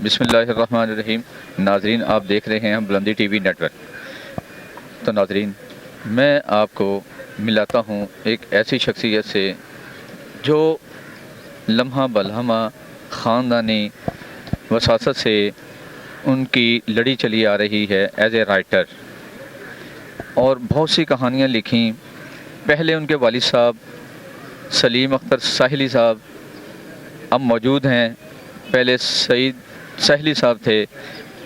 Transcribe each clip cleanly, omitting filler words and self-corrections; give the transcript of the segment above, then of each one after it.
بسم اللہ الرحمن الرحیم۔ ناظرین، آپ دیکھ رہے ہیں بلندی ٹی وی نیٹ ورک۔ تو ناظرین، میں آپ کو ملاتا ہوں ایک ایسی شخصیت سے جو لمحہ بلمحہ خاندانی وراثت سے ان کی لڑی چلی آ رہی ہے ایز اے رائٹر، اور بہت سی کہانیاں لکھیں۔ پہلے ان کے والد صاحب سلیم اختر ساحلی صاحب اب موجود ہیں، پہلے سعید ساحلی صاحب تھے،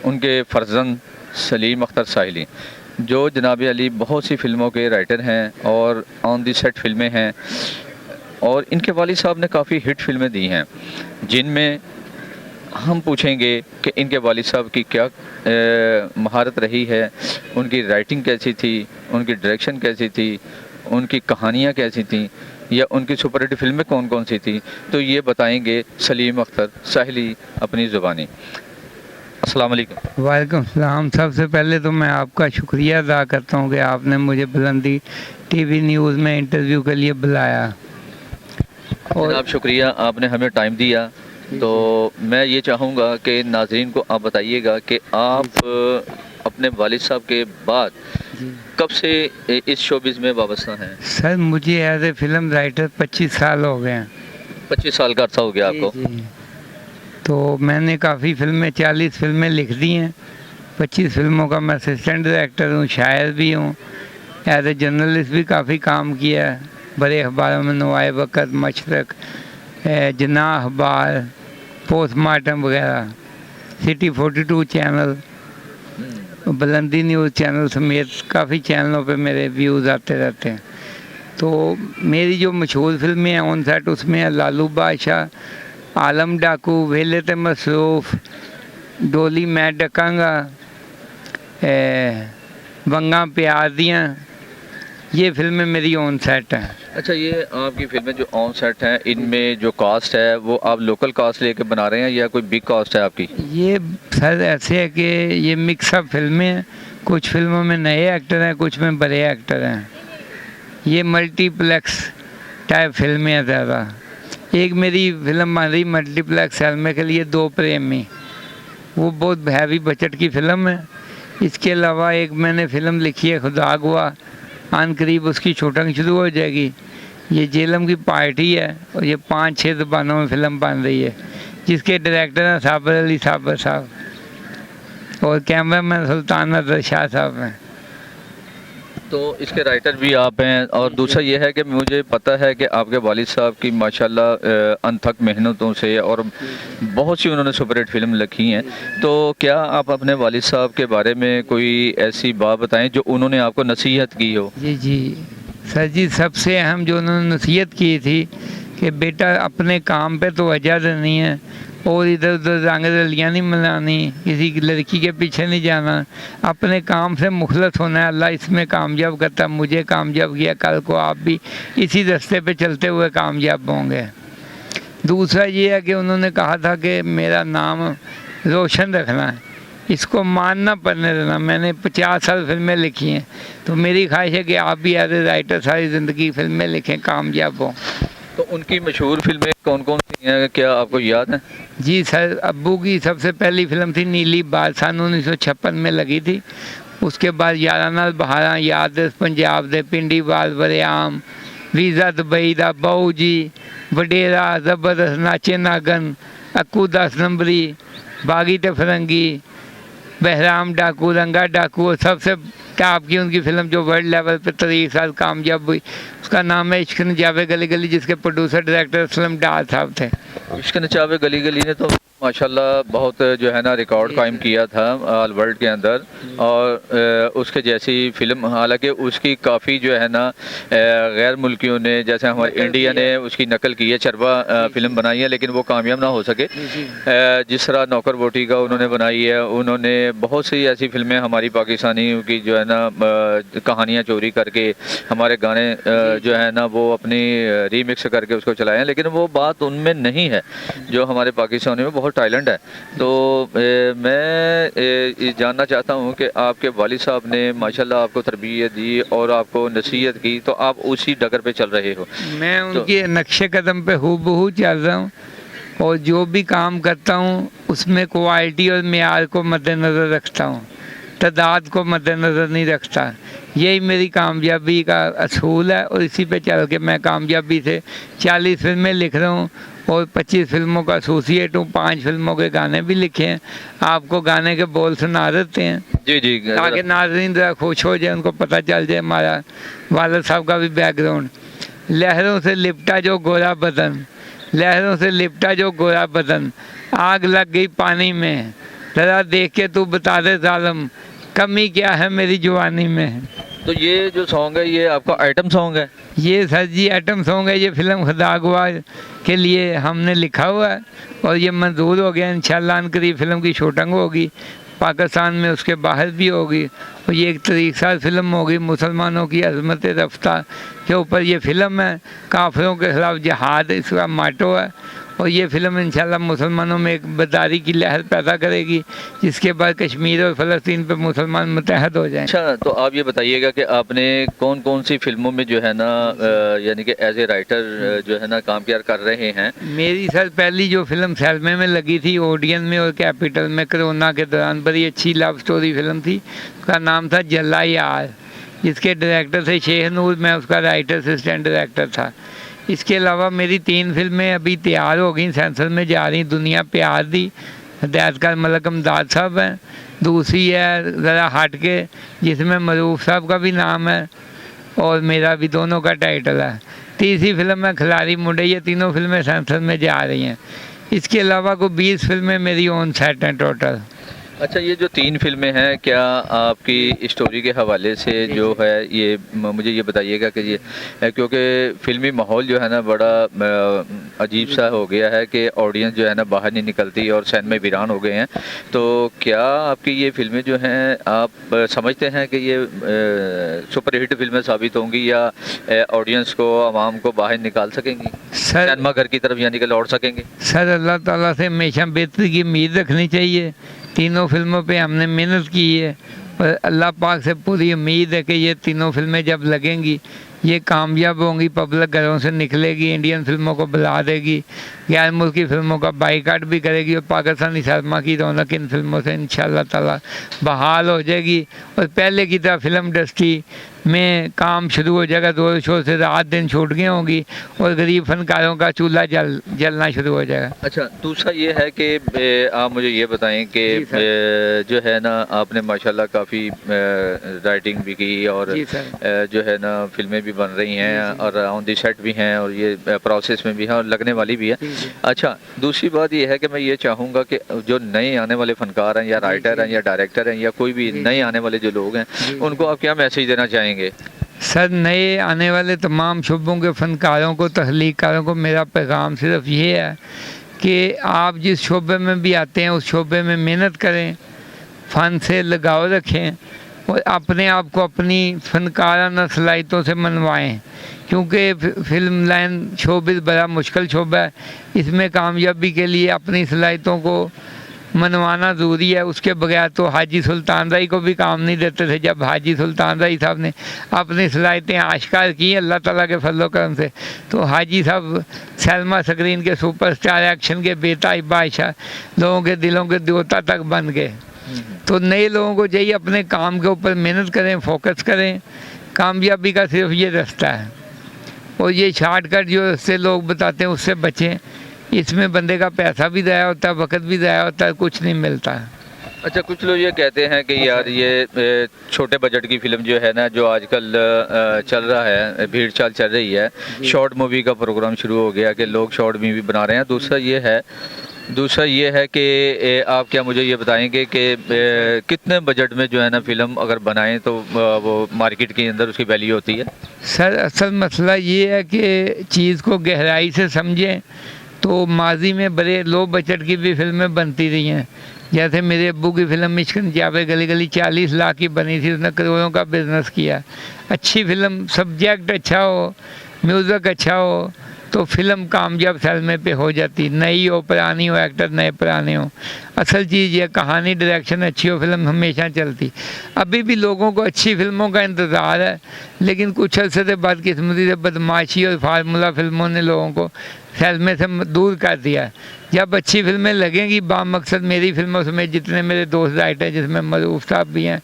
ان کے فرزند سلیم اختر ساحلی، جو جناب علی بہت سی فلموں کے رائٹر ہیں اور آن دی سیٹ فلمیں ہیں، اور ان کے والد صاحب نے کافی ہٹ فلمیں دی ہیں، جن میں ہم پوچھیں گے کہ ان کے والد صاحب کی کیا مہارت رہی ہے، ان کی رائٹنگ کیسی تھی، ان کی ڈائریکشن کیسی تھی، ان کی کہانیاں کیسی تھیں، یا ان کی سپر ہٹ فلمیں کون کون سی تھیں، تو یہ بتائیں گے سلیم اختر ساحلی اپنی زبانی۔ السلام علیکم۔ وعلیکم السلام۔ سب سے پہلے تو میں آپ کا شکریہ ادا کرتا ہوں کہ آپ نے مجھے بلندی ٹی وی نیوز میں انٹرویو کے لیے بلایا۔ اور جناب شکریہ، آپ نے ہمیں ٹائم دیا۔ تو میں یہ چاہوں گا کہ ناظرین کو آپ بتائیے گا کہ آپ اپنے والد صاحب کے بعد کب سے اس شوبز میں وابستہ ہیں؟ سر مجھے ایز اے فلم رائٹر 25 سال ہو گئے ہیں۔ 25 سال کا عرصہ ہو گیا آپ کو؟ جی۔ تو میں نے کافی فلمیں 40 فلمیں لکھ دی ہیں۔ 25 فلموں کا میں اسسٹنٹ ڈائریکٹر ہوں، شاعر بھی ہوں، ایز اے جرنلسٹ بھی کافی کام کیا ہے، بڑے اخباروں میں نوائے وقت، مشرق، جناح اخبار، پوسٹ مارٹم وغیرہ، سٹی 42 چینل، بلندی نیوز چینل سمیت کافی چینلوں پہ میرے ویوز آتے رہتے ہیں۔ تو میری جو مشہور فلمیں ہیں آن سیٹ، اس میں لالو بادشاہ، عالم ڈاکو، ویلے تے مصروف، ڈولی میں ڈکاں گا، ونگاں پیار دیاں، یہ فلمیں میری آن سیٹ ہیں۔ اچھا، یہ آپ کی فلمیں جو آن سیٹ ہیں، ان میں جو کاسٹ ہے وہ آپ لوکل کاسٹ لے کے بنا رہے ہیں یا کوئی بگ کاسٹ ہے آپ کی؟ یہ سر ایسے ہے کہ یہ مکس اپ فلمیں ہیں، کچھ فلموں میں نئے ایکٹر ہیں، کچھ میں بڑے ایکٹر ہیں۔ یہ ملٹی پلیکس ٹائپ فلمیں ہیں زیادہ۔ ایک میری فلم بن رہی ملٹی پلیکس سینما کے لیے، دو پریمی، وہ بہت ہیوی بجٹ کی فلم ہے۔ اس کے علاوہ ایک میں نے فلم لکھی ہے خدا گواہ، عن قریب اس کی شوٹنگ شروع ہو جائے گی۔ یہ جیلم کی پارٹی ہے اور یہ 5-6 زبانوں میں فلم بن رہی ہے، جس کے ڈائریکٹر ہیں صابر علی صابر صاحب اور کیمرہ مین سلطان نظر شاہ صاحب ہیں۔ تو اس کے رائٹر بھی آپ ہیں، اور دوسرا یہ ہے کہ مجھے پتہ ہے کہ آپ کے والد صاحب کی ماشاءاللہ انتھک محنتوں سے اور بہت سی انہوں نے سپر ہٹ فلم لکھی ہیں، تو کیا آپ اپنے والد صاحب کے بارے میں کوئی ایسی بات بتائیں جو انہوں نے آپ کو نصیحت کی ہو؟ جی سر جی، سب سے اہم جو انہوں نے نصیحت کی تھی کہ بیٹا اپنے کام پہ توجہ دینی ہے، اور ادھر ادھر رنگ رلیاں نہیں ملانی، کسی کی لڑکی کے پیچھے نہیں جانا، اپنے کام سے مخلص ہونا ہے۔ اللہ اس میں کامیاب کرتا ہے، مجھے کامیاب کیا، کل کو آپ بھی اسی راستے پہ چلتے ہوئے کامیاب ہوں گے۔ دوسرا یہ ہے کہ انہوں نے کہا تھا کہ میرا نام روشن رکھنا ہے، اس کو ماننا پڑنے دینا۔ میں نے 50 سال فلمیں لکھی ہیں، تو میری خواہش ہے کہ آپ بھی ایز اے رائٹر ساری زندگی فلمیں لکھیں، کامیاب ہوں۔ تو ان کی مشہور فلمیں کون کون سی ہیں، کیا آپ کو یاد ہیں؟ جی سر، ابو کی سب سے پہلی فلم تھی نیلی بال، سن 1956 میں لگی تھی۔ اس کے بعد یارانہ بہاراں، یاد پنجاب دے، پنڈی بال برے عام، ویزا دبئی دا، بہو جی، وڈیرا، زبردست، ناچے ناگن، اکو 10 نمبری، باغی تے فرنگی، بہرام ڈاکو، رنگا ڈاکو، اور سب سے ٹاپ کی ان کی فلم جو ورلڈ لیول پہ 23 سال کامیاب ہوئی، اس کا نام ہے عشق نجاوے گلی گلی، جس کے پروڈیوسر ڈائریکٹر اسلم ڈار صاحب تھے۔ عشق نچاوے گلی گلی نے تو ماشاءاللہ بہت جو ہے نا ریکارڈ قائم کیا تھا آل ورلڈ کے اندر، اور اس کے جیسی فلم، حالانکہ اس کی کافی جو ہے نا غیر ملکیوں نے، جیسے ہمارے انڈیا نے اس کی نقل کی ہے، چربا فلم بنائی ہے، لیکن وہ کامیاب نہ ہو سکے۔ جس طرح نوکر بوٹی کا انہوں نے بنائی ہے، انہوں نے بہت سی ایسی فلمیں ہماری پاکستانیوں کی جو ہے نا کہانیاں چوری کر کے ہمارے گانے جو ہے نا وہ اپنی ریمکس کر کے اس کو چلائے ہیں، لیکن وہ بات ان میں نہیں ہے جو ہمارے پاکستانیوں میں بہت ٹیلنٹ ہے۔ تو میں جاننا چاہتا ہوں کہ آپ کے والد صاحب نے ماشاءاللہ آپ کو تربیت دی اور آپ کو نصیحت کی، تو آپ اسی ڈگر پہ چل رہے ہو؟ میں ان کے نقش قدم پہ ہو بہو چل رہا ہوں۔ اور جو بھی کام کرتا ہوں اس میں کوالٹی اور معیار کو مد نظر رکھتا ہوں، تعداد کو مد نظر نہیں رکھتا۔ یہی میری کامیابی کا اصول ہے، اور اسی پہ چل کے میں کامیابی سے 40 فلمیں لکھ رہا ہوں اور 25 فلموں کا ایسوسیٹ ہوں، 5 فلموں کے گانے بھی لکھے ہیں۔ آپ کو گانے کے بول سنا دیتے ہیں جی جی تاکہ ناظرین ذرا خوش ہو جائے، ان کو پتہ چل جائے ہمارا والد صاحب کا بھی بیک گراؤنڈ۔ لہروں سے لپٹا جو گورا بدن، لہروں سے لپٹا جو گورا بدن، آگ لگ گئی پانی میں، ذرا دیکھ کے تو بتا دے ظالم کمی کیا ہے میری جوانی میں۔ تو یہ جو سانگ ہے یہ آپ کا آئٹم سانگ ہے؟ یہ سر جی آئٹم سانگ ہے، یہ فلم خدا گواہ کے لیے ہم نے لکھا ہوا ہے اور یہ منظور ہو گیا۔ انشاءاللہ ان قریب فلم کی شوٹنگ ہوگی پاکستان میں، اس کے باہر بھی ہوگی، اور یہ ایک طریقہ ساز فلم ہوگی مسلمانوں کی عظمت رفتہ کے اوپر یہ فلم ہے۔ کافروں کے خلاف جہاد اس کا ماٹو ہے، اور یہ فلم انشاءاللہ مسلمانوں میں ایک بیداری کی لہر پیدا کرے گی، جس کے بعد کشمیر اور فلسطین پہ مسلمان متحد ہو جائیں۔ اچھا، تو آپ یہ بتائیے گا کہ آپ نے کون کون سی فلموں میں جو ہے نا یعنی کہ ایز اے رائٹر جو ہے نا کام کر رہے ہیں؟ میری سر پہلی جو فلم سیلمے میں لگی تھی اوڈین میں اور کیپٹل میں کرونا کے دوران، بڑی اچھی لو سٹوری فلم تھی، اس کا نام تھا جلا یار، جس کے ڈائریکٹر تھے شیخ نور، میں اس کا رائٹر اسسٹنٹ ڈائریکٹر تھا۔ اس کے علاوہ میری 3 فلمیں ابھی تیار ہو گئیں، سینسر میں جا رہی ہیں۔ دنیا پیار دی، ہدایت کار ملک امداد صاحب ہیں، دوسری ہے ذرا ہٹ کے جس میں معروف صاحب کا بھی نام ہے اور میرا بھی، دونوں کا ٹائٹل ہے۔ تیسری فلم ہے کھلاڑی منڈے۔ یہ تینوں فلمیں سینسر میں جا رہی ہیں۔ اس کے علاوہ کوئی 20 فلمیں میری اون سیٹ ہیں ٹوٹل۔ اچھا، یہ جو 3 فلمیں ہیں، کیا آپ کی اسٹوری کے حوالے سے جو ہے یہ مجھے یہ بتائیے گا کہ یہ کیونکہ فلمی ماحول جو ہے نا بڑا عجیب سا ہو گیا ہے کہ آڈینس جو ہے نا باہر نہیں نکلتی اور سینمے ویران ہو گئے ہیں، تو کیا آپ کی یہ فلمیں جو ہیں آپ سمجھتے ہیں کہ یہ سپر ہٹ فلمیں ثابت ہوں گی یا آڈینس کو، عوام کو باہر نکال سکیں گی، سینما گھر کی طرف یعنی کہ لوٹ سکیں گے؟ سر اللہ تعالیٰ سے ہمیشہ بہتری کی امید رکھنی چاہیے۔ تینوں فلموں پہ ہم نے محنت کی ہے اور اللہ پاک سے پوری امید ہے کہ یہ تینوں فلمیں جب لگیں گی یہ کامیاب ہوں گی، پبلک گھروں سے نکلے گی، انڈین فلموں کو بلا دے گی، غیر ملکی فلموں کا بائیکاٹ بھی کرے گی، اور پاکستانی سینما کی رونق ان فلموں سے انشاءاللہ تعالیٰ بحال ہو جائے گی، اور پہلے کی طرح فلم انڈسٹری میں کام شروع ہو جائے گا، زور شور سے رات دن چھوٹیاں ہوں گی اور غریب فنکاروں کا چولہا جلنا شروع ہو جائے گا۔ اچھا، دوسرا یہ ہے کہ آپ مجھے یہ بتائیں کہ جو ہے نا آپ نے ماشاءاللہ کافی رائٹنگ بھی کی اور جو ہے نا فلمیں بھی بن رہی ہیں اور آن دی سیٹ بھی ہیں اور یہ پروسیس میں بھی ہیں اور لگنے والی بھی ہے۔ اچھا، دوسری بات یہ ہے کہ میں یہ چاہوں گا کہ جو نئے آنے والے فنکار ہیں یا رائٹر ہیں یا ڈائریکٹر ہیں یا کوئی بھی نئے آنے والے جو لوگ ہیں ان کو آپ کیا میسیج دینا چاہیں گے؟ سر نئے آنے والے تمام شعبوں کے فنکاروں کو، تخلیق کاروں کو میرا پیغام صرف یہ ہے کہ آپ جس شعبے میں بھی آتے ہیں اس شعبے میں محنت کریں، فن سے لگاؤ رکھیں اور اپنے آپ کو اپنی فنکارانہ صلاحیتوں سے منوائیں، کیونکہ فلم لائن شعبہ بڑا مشکل شعبہ ہے۔ اس میں کامیابی کے لیے اپنی صلاحیتوں کو منوانا ضروری ہے۔ اس کے بغیر تو حاجی سلطان رائی کو بھی کام نہیں دیتے تھے۔ جب حاجی سلطان رائی صاحب نے اپنی صلاحیتیں آشکار کی اللہ تعالیٰ کے فضل و کرم سے، تو حاجی صاحب سینما اسکرین کے سپر سٹار، ایکشن کے بےتاب بادشاہ، لوگوں کے دلوں کے دیوتا تک بن گئے۔ تو نئے لوگوں کو چاہیے اپنے کام کے اوپر محنت کریں، فوکس کریں۔ کامیابی کا صرف یہ رستہ ہے، اور یہ شارٹ کٹ جو رستے لوگ بتاتے ہیں اس سے بچیں۔ اس میں بندے کا پیسہ بھی ضائع ہوتا ہے، وقت بھی ضائع ہوتا ہے، کچھ نہیں ملتا۔ اچھا، کچھ لوگ یہ کہتے ہیں کہ یار یہ چھوٹے بجٹ کی فلم جو ہے نا جو آج کل چل رہا ہے، بھیڑ چال چل رہی ہے، شارٹ مووی کا پروگرام شروع ہو گیا کہ لوگ شارٹ مووی بنا رہے ہیں۔ دوسرا یہ ہے کہ آپ کیا مجھے یہ بتائیں گے کہ کتنے بجٹ میں جو ہے نا فلم اگر بنائیں تو وہ مارکیٹ کے اندر اس کی ویلیو ہوتی ہے؟ سر اصل مسئلہ یہ ہے کہ چیز کو گہرائی سے سمجھیں تو ماضی میں بڑے لو بجٹ کی بھی فلمیں بنتی رہی ہیں۔ جیسے میرے ابو کی فلم مشکن جاوے گلی گلی 40 لاکھ کی بنی تھی، اس نے کروڑوں کا بزنس کیا۔ اچھی فلم، سبجیکٹ اچھا ہو، میوزک اچھا ہو تو فلم کامیاب سلمے پہ ہو جاتی، نئی ہو پرانی ہو، ایکٹر نئے پرانے ہوں، اصل چیز یہ کہانی ڈائریکشن اچھی ہو، فلم ہمیشہ چلتی۔ ابھی بھی لوگوں کو اچھی فلموں کا انتظار ہے، لیکن کچھ عرصے سے بدقسمتی سے بدماشی اور فارمولہ فلموں نے لوگوں کو سلمے سے دور کر دیا ہے۔ جب اچھی فلمیں لگیں گی، بامقصد میری فلموں سمیت جتنے میرے دوست رائٹر جس میں معروف صاحب بھی ہیں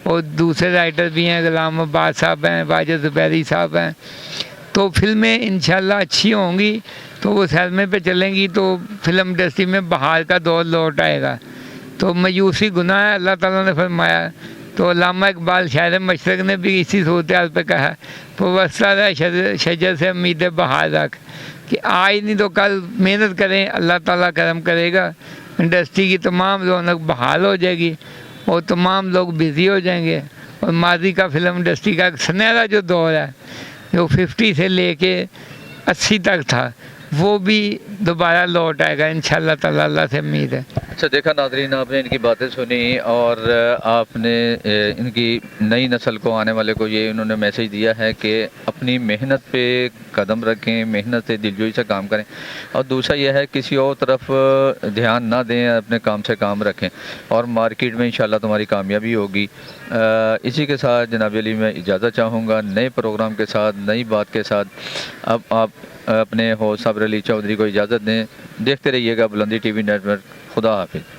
اور دوسرے رائٹر بھی ہیں، غلام عباس صاحب ہیں، واجد زبیری صاحب ہیں، تو فلمیں انشاءاللہ اچھی ہوں گی تو وہ سلمے پہ چلیں گی تو فلم انڈسٹری میں بہار کا دور لوٹ آئے گا۔ تو مایوسی گناہ ہے، اللہ تعالیٰ نے فرمایا۔ تو علامہ اقبال شاعر مشرق نے بھی اسی صورتحال پہ کہا، وسطہ شجر سے امید بہار رکھ، کہ آج نہیں تو کل محنت کریں، اللہ تعالیٰ کرم کرے گا، انڈسٹری کی تمام رونق بحال ہو جائے گی اور تمام لوگ بزی ہو جائیں گے، اور ماضی کا فلم انڈسٹری کا ایک سنہرا جو دور ہے جو 50 سے لے کے 80 تک تھا، وہ بھی دوبارہ لوٹ آئے گا انشاءاللہ تعالیٰ، اللہ سے امید ہے۔ اچھا دیکھا ناظرین، آپ نے ان کی باتیں سنی اور آپ نے ان کی نئی نسل کو، آنے والے کو یہ انہوں نے میسیج دیا ہے کہ اپنی محنت پہ قدم رکھیں، محنت سے دلجوئی سے کام کریں، اور دوسرا یہ ہے کسی اور طرف دھیان نہ دیں، اپنے کام سے کام رکھیں اور مارکیٹ میں انشاءاللہ تمہاری کامیابی ہوگی۔ اسی کے ساتھ جناب علی میں اجازت چاہوں گا، نئے پروگرام کے ساتھ، نئی بات کے ساتھ۔ اب آپ اپنے ہوسٹ صابر علی چودھری کو اجازت دیں، دیکھتے رہیے گا بلندی ٹی وی نیٹ ورک۔ خدا حافظ۔